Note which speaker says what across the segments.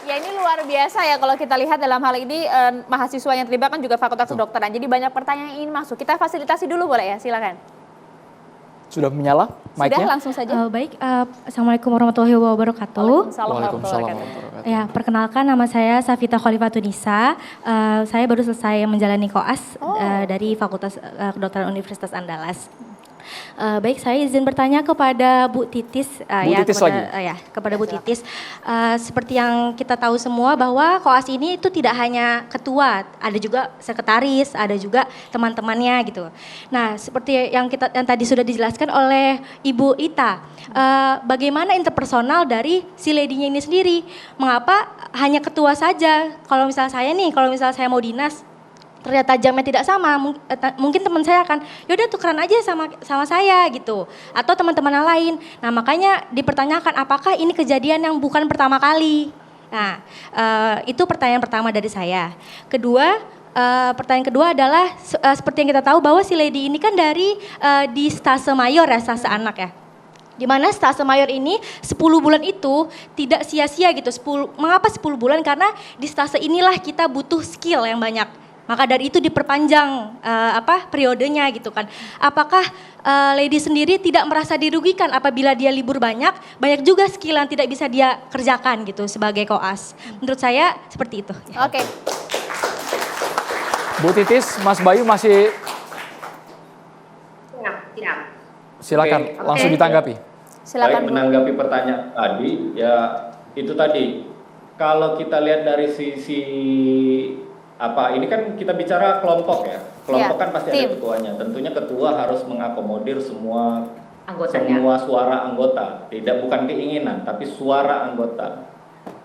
Speaker 1: Ya ini luar biasa ya kalau kita lihat dalam hal ini mahasiswa yang terlibat kan juga Fakultas Kedokteran. Jadi banyak pertanyaan yang ingin masuk. Kita fasilitasi dulu boleh ya, silakan.
Speaker 2: Sudah menyala mic-nya?
Speaker 1: Sudah, langsung saja.
Speaker 3: Baik, Assalamualaikum warahmatullahi wabarakatuh.
Speaker 1: Waalaikumsalam warahmatullahi wabarakatuh.
Speaker 3: Ya, perkenalkan nama saya Safita Khalifatunisa. Saya baru selesai menjalani koas dari Fakultas Kedokteran Universitas Andalas. Baik, saya izin bertanya kepada Bu Titis, kepada Bu Titis. Seperti yang kita tahu semua bahwa koas ini itu tidak hanya ketua, ada juga sekretaris, ada juga teman-temannya gitu. Nah, seperti yang tadi sudah dijelaskan oleh Ibu Ita, bagaimana interpersonal dari si lady-nya ini sendiri? Mengapa hanya ketua saja? Kalau misalnya saya mau dinas, ternyata jamnya tidak sama, mungkin teman saya akan yaudah tukeran aja sama saya gitu, atau teman-teman yang lain. Nah, makanya dipertanyakan apakah ini kejadian yang bukan pertama kali. Nah, itu pertanyaan pertama dari saya. Pertanyaan kedua adalah seperti yang kita tahu bahwa si lady ini kan dari di stase mayor ya, stase anak ya. Di mana stase mayor ini 10 bulan itu tidak sia-sia gitu. Mengapa 10 bulan? Karena di stase inilah kita butuh skill yang banyak. Maka dari itu diperpanjang periodenya gitu kan. Apakah lady sendiri tidak merasa dirugikan apabila dia libur banyak juga skill yang tidak bisa dia kerjakan gitu sebagai koas. Menurut saya seperti itu.
Speaker 1: Oke.
Speaker 2: Bu Titis, Mas Bayu masih...
Speaker 4: Siap.
Speaker 2: Silakan, langsung ditanggapi.
Speaker 1: Silakan.
Speaker 5: Baik, menanggapi pertanyaan tadi, ya itu tadi. Kalau kita lihat dari sisi ini kan kita bicara kelompok ya. Kelompok kan pasti ada ketuanya. Tentunya ketua harus mengakomodir semua suara anggota. Bukan keinginan, tapi suara anggota.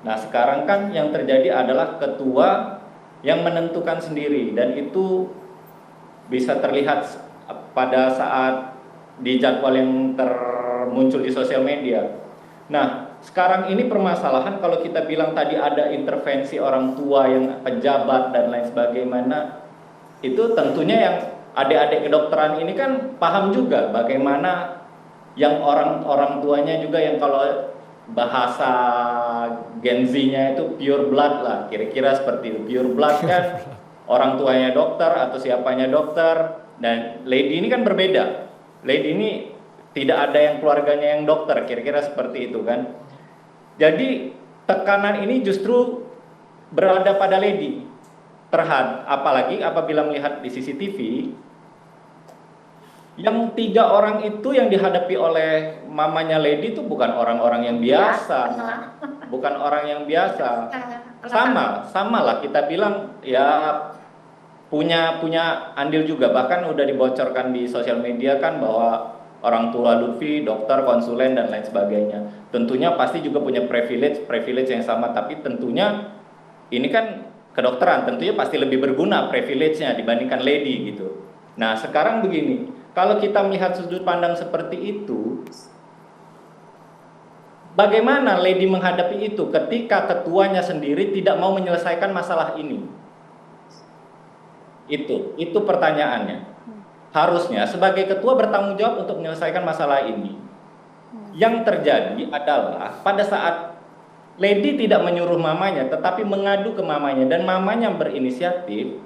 Speaker 5: Nah, sekarang kan yang terjadi adalah ketua yang menentukan sendiri, dan itu bisa terlihat pada saat di jadwal yang muncul di sosial media. Nah, sekarang ini permasalahan kalau kita bilang tadi ada intervensi orang tua yang pejabat dan lain sebagainya, itu tentunya yang adik-adik kedokteran ini kan paham juga bagaimana yang orang tuanya juga yang kalau bahasa Gen Z-nya itu pure blood lah, kira-kira seperti itu. Pure blood kan orang tuanya dokter atau siapanya dokter, dan lady ini kan berbeda. Lady ini tidak ada yang keluarganya yang dokter, kira-kira seperti itu kan. Jadi tekanan ini justru berada pada lady, apalagi apabila melihat di CCTV, yang 3 orang itu yang dihadapi oleh mamanya lady itu bukan orang-orang yang biasa, bukan orang yang biasa. Sama lah kita bilang ya punya andil juga, bahkan udah dibocorkan di sosial media kan bahwa orang tua Lutfi, dokter, konsulen, dan lain sebagainya. Tentunya pasti juga punya privilege yang sama, tapi tentunya ini kan kedokteran, tentunya pasti lebih berguna privilege-nya dibandingkan lady gitu. Nah, sekarang begini, kalau kita melihat sudut pandang seperti itu, bagaimana lady menghadapi itu ketika ketuanya sendiri tidak mau menyelesaikan masalah ini? Itu pertanyaannya. Harusnya sebagai ketua bertanggung jawab untuk menyelesaikan masalah ini. Yang terjadi adalah pada saat lady tidak menyuruh mamanya tetapi mengadu ke mamanya, dan mamanya berinisiatif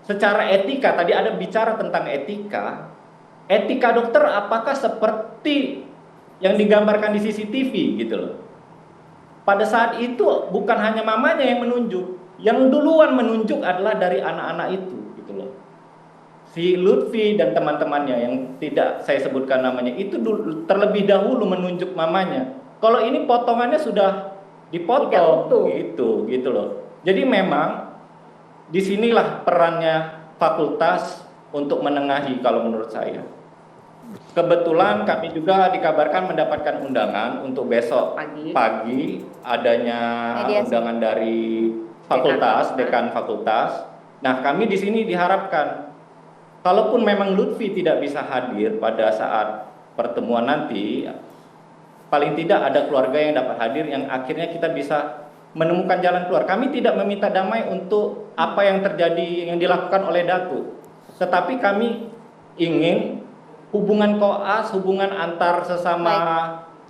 Speaker 5: secara etika. Tadi ada bicara tentang etika dokter apakah seperti yang digambarkan di CCTV gitu loh. Pada saat itu bukan hanya mamanya yang menunjuk, yang duluan menunjuk adalah dari anak-anak itu gitu loh. Si Lutfi dan teman-temannya yang tidak saya sebutkan namanya itu terlebih dahulu menunjuk mamanya. Kalau ini potongannya sudah dipotong gitu loh. Jadi memang disinilah perannya fakultas untuk menengahi kalau menurut saya. Kebetulan kami juga dikabarkan mendapatkan undangan untuk besok pagi adanya undangan dari fakultas, dekan fakultas. Nah, kami di sini diharapkan kalaupun memang Lutfi tidak bisa hadir pada saat pertemuan nanti, paling tidak ada keluarga yang dapat hadir yang akhirnya kita bisa menemukan jalan keluar. Kami tidak meminta damai untuk apa yang terjadi yang dilakukan oleh Datu, tetapi kami ingin hubungan koas, hubungan antar sesama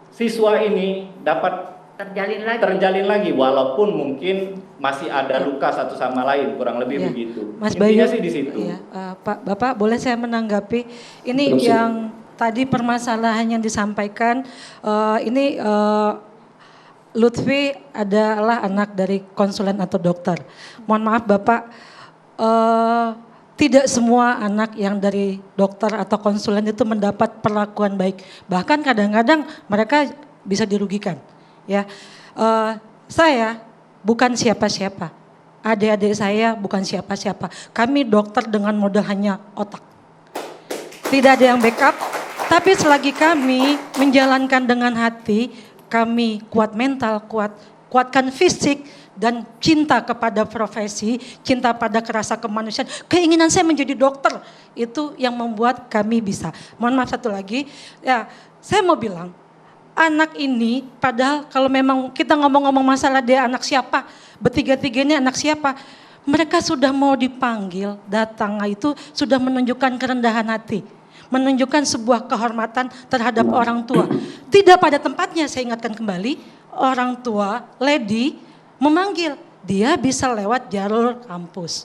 Speaker 5: siswa ini dapat terjalin lagi walaupun mungkin masih ada luka satu sama lain, kurang lebih
Speaker 4: Ya.
Speaker 5: begitu.
Speaker 4: Mas
Speaker 5: Intinya
Speaker 4: Bayu,
Speaker 5: sih di situ.
Speaker 4: iya, Bapak boleh saya menanggapi ini
Speaker 5: Terus,
Speaker 4: yang tadi permasalahan yang disampaikan ini Lutfi adalah anak dari konsulen atau dokter. Mohon maaf Bapak, tidak semua anak yang dari dokter atau konsulen itu mendapat perlakuan baik. Bahkan kadang-kadang mereka bisa dirugikan. Ya, saya bukan siapa-siapa. Adik-adik saya bukan siapa-siapa. Kami dokter dengan modal hanya otak. Tidak ada yang backup. Tapi selagi kami menjalankan dengan hati, kami kuat mental, kuatkan fisik, dan cinta kepada profesi, cinta pada kerasa kemanusiaan. Keinginan saya menjadi dokter, itu yang membuat kami bisa. Mohon maaf satu lagi, ya saya mau bilang, anak ini padahal kalau memang kita ngomong-ngomong masalah dia anak siapa, bertiga-tiganya anak siapa, mereka sudah mau dipanggil, datang itu sudah menunjukkan kerendahan hati. Menunjukkan sebuah kehormatan terhadap orang tua. Tidak pada tempatnya, saya ingatkan kembali, orang tua, lady, memanggil. Dia bisa lewat jalur kampus.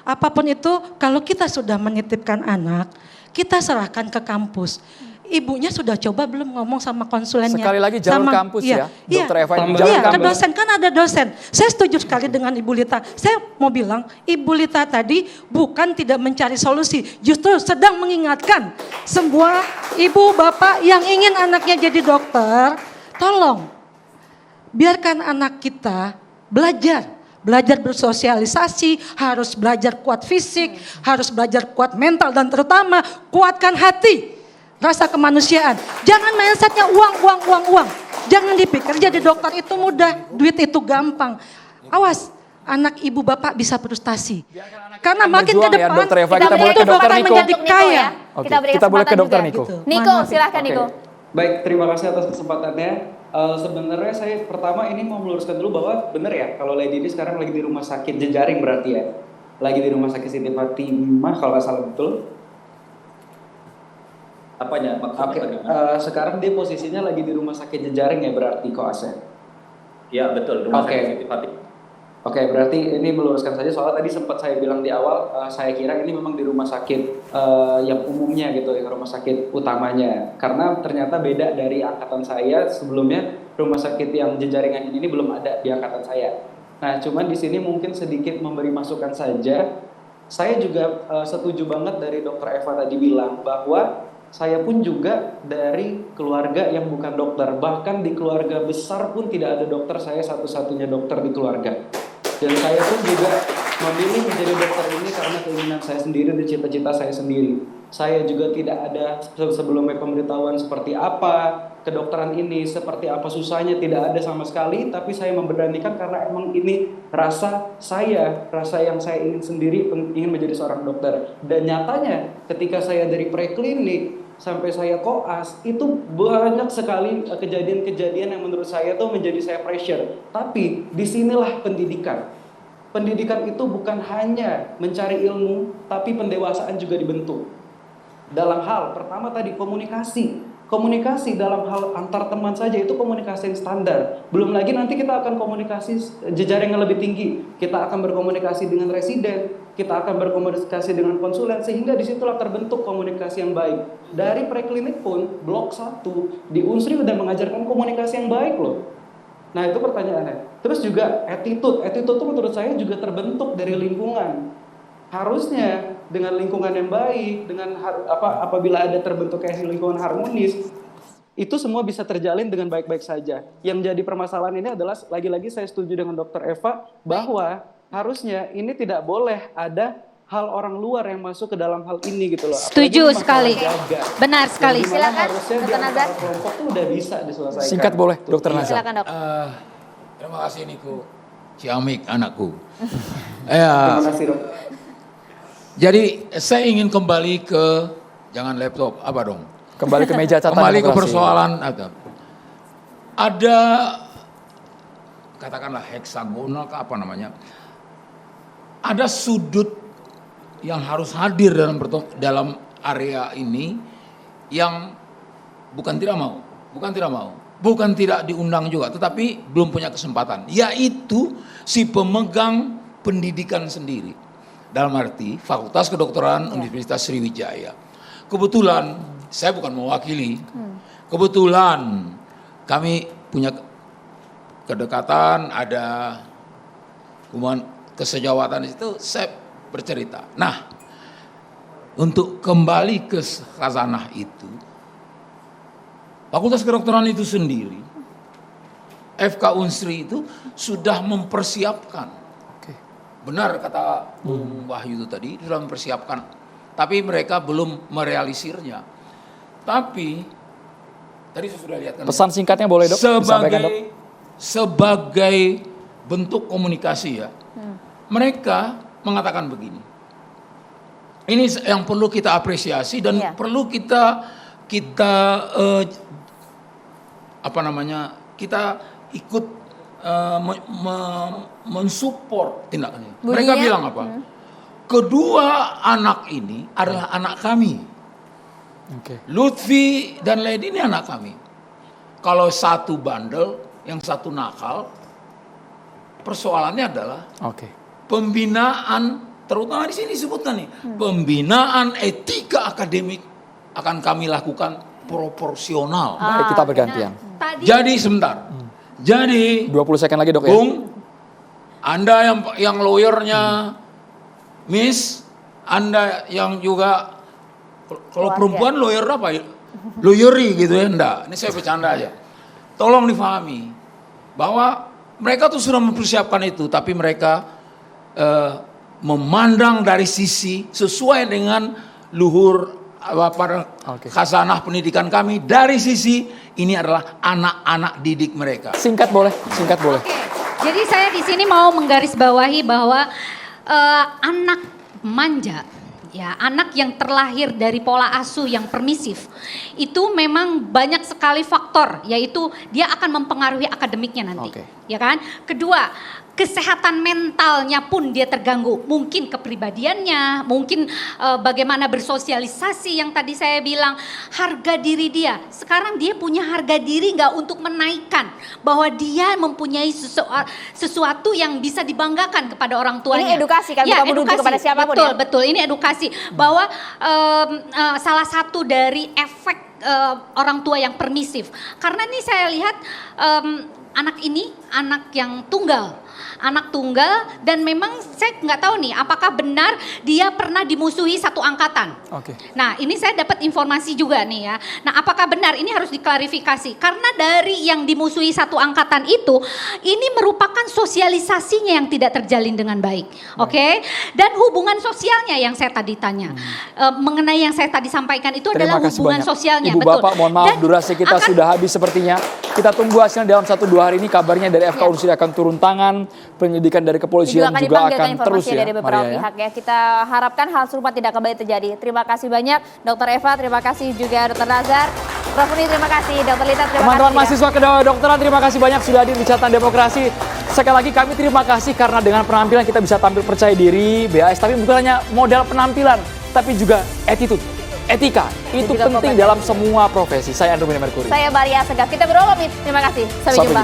Speaker 4: Apapun itu, kalau kita sudah menitipkan anak, kita serahkan ke kampus. Ibunya sudah coba belum ngomong sama konsulennya?
Speaker 2: Sekali lagi jalur kampus ya, Dokter Eva.
Speaker 4: Iya, ke dosen, kan ada dosen. Saya setuju sekali dengan Ibu Lita. Saya mau bilang, Ibu Lita tadi bukan tidak mencari solusi, justru sedang mengingatkan semua ibu bapak yang ingin anaknya jadi dokter, tolong biarkan anak kita belajar bersosialisasi, harus belajar kuat fisik, harus belajar kuat mental, dan terutama kuatkan hati. Rasa kemanusiaan. Jangan mindsetnya uang. Jangan dipikir jadi dokter itu mudah, duit itu gampang. Awas, anak ibu bapak bisa frustasi. Karena makin ke depan,
Speaker 2: Kita boleh ke dokter Niko.
Speaker 4: menjadi kaya.
Speaker 2: Oke, kita boleh ke dokter Niko.
Speaker 4: Gitu.
Speaker 1: Niko, silahkan Niko.
Speaker 6: Baik, terima kasih atas kesempatannya. Sebenarnya saya pertama ini mau meluruskan dulu bahwa benar ya, kalau Lady ini sekarang lagi di rumah sakit jejaring berarti ya. Lagi di rumah sakit Siti Fatimah kalau nggak salah betul.
Speaker 5: Apanya?
Speaker 6: Oke, sekarang dia posisinya lagi di rumah sakit jejaring ya berarti koasnya.
Speaker 5: Ya betul, rumah
Speaker 6: Oke.
Speaker 5: sakit Siti Fatimah.
Speaker 6: Oke, berarti ini meluruskan saja soalnya tadi sempat saya bilang di awal, saya kira ini memang di rumah sakit yang umumnya gitu, ya rumah sakit utamanya. Karena ternyata beda dari angkatan saya sebelumnya, rumah sakit yang jejaringan ini belum ada di angkatan saya. Nah, cuman di sini mungkin sedikit memberi masukan saja. Saya juga setuju banget dari Dokter Eva tadi bilang bahwa saya pun juga dari keluarga yang bukan dokter. Bahkan di keluarga besar pun tidak ada dokter, saya satu-satunya dokter di keluarga. Dan saya pun juga memilih menjadi dokter ini karena keinginan saya sendiri dan cita-cita saya sendiri. Saya juga tidak ada sebelumnya pemberitahuan seperti apa kedokteran ini, seperti apa susahnya, tidak ada sama sekali. Tapi saya memberanikan karena emang ini rasa yang saya ingin sendiri, ingin menjadi seorang dokter. Dan nyatanya ketika saya dari preklinik sampai saya koas, itu banyak sekali kejadian-kejadian yang menurut saya tuh menjadi saya pressure. Tapi disinilah pendidikan. Pendidikan itu bukan hanya mencari ilmu, tapi pendewasaan juga dibentuk. Dalam hal pertama tadi komunikasi dalam hal antar teman saja itu komunikasi yang standar. Belum lagi nanti kita akan komunikasi jejaring yang lebih tinggi. Kita akan berkomunikasi dengan residen, kita akan berkomunikasi dengan konsulen, sehingga disitulah terbentuk komunikasi yang baik. Dari preklinik pun blok 1 di Unsri udah mengajarkan komunikasi yang baik loh. Nah itu pertanyaannya. Terus juga attitude itu menurut saya juga terbentuk dari lingkungan. Harusnya dengan lingkungan yang baik, dengan apabila ada terbentuk kayak lingkungan harmonis, itu semua bisa terjalin dengan baik-baik saja. Yang jadi permasalahan ini adalah lagi-lagi saya setuju dengan Dokter Eva bahwa harusnya ini tidak boleh ada hal orang luar yang masuk ke dalam hal ini gitu loh.
Speaker 7: Setuju sekali.
Speaker 6: Jaga.
Speaker 7: Benar sekali.
Speaker 1: Silakan,
Speaker 6: Harusnya di
Speaker 1: Dr.
Speaker 6: antara
Speaker 1: Nazar.
Speaker 6: kelompok tuh udah bisa diselesaikan.
Speaker 2: Singkat boleh, Dokter Nazar.
Speaker 1: Silakan dok.
Speaker 8: Terima kasih Niko. Ciamik anakku.
Speaker 6: Terima kasih dok.
Speaker 8: Jadi saya ingin kembali ke jangan laptop apa dong?
Speaker 2: Kembali ke meja catatan
Speaker 8: Kembali ke
Speaker 2: demokrasi.
Speaker 8: persoalan ada katakanlah heksagonal ke apa namanya? Ada sudut yang harus hadir dalam area ini yang bukan tidak mau. bukan tidak diundang juga, tetapi belum punya kesempatan, yaitu si pemegang pendidikan sendiri. Dalam arti Fakultas Kedokteran Universitas Sriwijaya. Kebetulan saya bukan mewakili, kebetulan kami punya kedekatan, ada hubungan kesejawatan itu, saya bercerita. Nah, untuk kembali ke khazanah itu, Fakultas Kedokteran itu sendiri, FK Unsri itu sudah mempersiapkan. Benar kata Bung Wahyu itu tadi, sudah mempersiapkan. Tapi mereka belum merealisirnya. Tapi, tadi saya sudah lihat kan.
Speaker 2: Pesan singkatnya boleh dok? Disampaikan, dok.
Speaker 8: Sebagai bentuk komunikasi ya, mereka mengatakan begini. Ini yang perlu kita apresiasi dan perlu kita kita ikut mensupport tindakannya. Mereka bilang apa? Kedua anak ini adalah anak kami. Lutfi dan Lady ini anak kami. Kalau satu bandel, yang satu nakal, persoalannya adalah pembinaan, terutama di sini disebutkan nih, pembinaan etika akademik akan kami lakukan proporsional.
Speaker 2: Baik, kita bergantian.
Speaker 8: Jadi sebentar. Jadi
Speaker 2: 20 second lagi dok ya.
Speaker 8: Bung, Anda yang lawyernya Miss, Anda yang juga kalau perempuan lawyer apa ya? Lawyeri gitu ya, enggak. Ini saya bercanda aja. Tolong difahami bahwa mereka tuh sudah mempersiapkan itu, tapi mereka memandang dari sisi sesuai dengan luhur khazanah pendidikan kami, dari sisi ini adalah anak-anak didik mereka.
Speaker 2: Singkat boleh, singkat boleh.
Speaker 7: Jadi saya di sini mau menggarisbawahi bahwa anak manja, ya, anak yang terlahir dari pola asuh yang permisif, itu memang banyak sekali faktor, yaitu dia akan mempengaruhi akademiknya nanti, ya kan? Kedua, kesehatan mentalnya pun dia terganggu, mungkin kepribadiannya, mungkin bagaimana bersosialisasi yang tadi saya bilang, harga diri dia. Sekarang dia punya harga diri nggak untuk menaikkan bahwa dia mempunyai sesuatu yang bisa dibanggakan kepada orang tuanya.
Speaker 1: Ini edukasi kan, bukan menuju kepada siapapun.
Speaker 7: Betul,
Speaker 1: ya?
Speaker 7: betul. Ini edukasi bahwa salah satu dari efek orang tua yang permisif. Karena ini saya lihat anak ini anak yang tunggal. Anak tunggal, dan memang saya nggak tahu nih apakah benar dia pernah dimusuhi satu angkatan. Nah, ini saya dapat informasi juga nih ya. Nah, apakah benar, ini harus diklarifikasi, karena dari yang dimusuhi satu angkatan itu, ini merupakan sosialisasinya yang tidak terjalin dengan baik. Dan hubungan sosialnya yang saya tadi tanya, mengenai yang saya tadi sampaikan itu adalah hubungan sosialnya.
Speaker 2: Ibu
Speaker 7: betul.
Speaker 2: Bapak, mohon maaf, durasi kita sudah habis sepertinya. Kita tunggu hasilnya dalam 1-2 hari ini. Kabarnya dari FK Unsri akan turun tangan, penyelidikan dari kepolisian juga akan terus ya,
Speaker 1: dari beberapa pihak ya. Kita harapkan hal serupa tidak kembali terjadi. Terima kasih banyak Dr. Eva, terima kasih juga Dr. Nazar, Prof. Uni, terima kasih, Dr. Lita, terima kasih.
Speaker 2: Teman-teman mahasiswa kedokteran, terima kasih banyak sudah hadir di Catatan Demokrasi. Sekali lagi kami terima kasih karena dengan penampilan kita bisa tampil percaya diri, BAS, tapi bukan hanya modal penampilan, tapi juga attitude, etika. Itu penting dalam semua profesi. Saya Andrew Merkuri.
Speaker 1: Saya Maria Segaf. Kita berdua pamit. Terima kasih. Sampai jumpa.